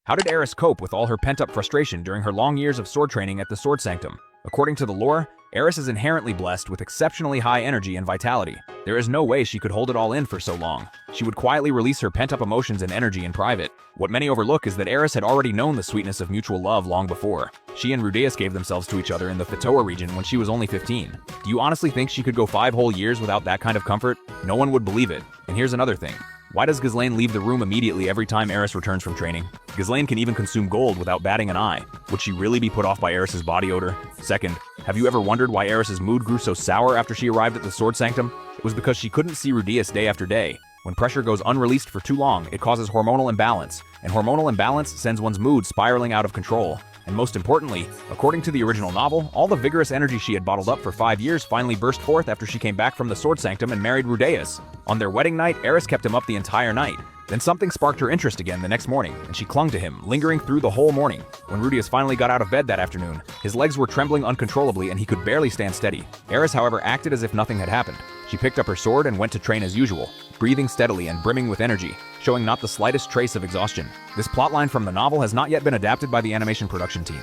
How did Eris cope with all her pent-up frustration during her long years of sword training at the Sword Sanctum? According to the lore, Eris is inherently blessed with exceptionally high energy and vitality. There is no way she could hold it all in for so long. She would quietly release her pent-up emotions and energy in private. What many overlook is that Eris had already known the sweetness of mutual love long before. She and Rudeus gave themselves to each other in the Fatoa region when she was only 15. Do you honestly think she could go 5 whole years without that kind of comfort? No one would believe it. And here's another thing. Why does Ghislaine leave the room immediately every time Eris returns from training? Ghislaine can even consume gold without batting an eye. Would she really be put off by Eris's body odor? Second, have you ever wondered why Eris's mood grew so sour after she arrived at the Sword Sanctum? It was because she couldn't see Rudeus day after day. When pressure goes unreleased for too long, it causes hormonal imbalance, and hormonal imbalance sends one's mood spiraling out of control. And most importantly, according to the original novel, all the vigorous energy she had bottled up for 5 years finally burst forth after she came back from the Sword Sanctum and married Rudeus. On their wedding night, Eris kept him up the entire night. Then something sparked her interest again the next morning, and she clung to him, lingering through the whole morning. When Rudeus finally got out of bed that afternoon, his legs were trembling uncontrollably and he could barely stand steady. Eris, however, acted as if nothing had happened. She picked up her sword and went to train as usual, breathing steadily and brimming with energy, showing not the slightest trace of exhaustion. This plotline from the novel has not yet been adapted by the animation production team.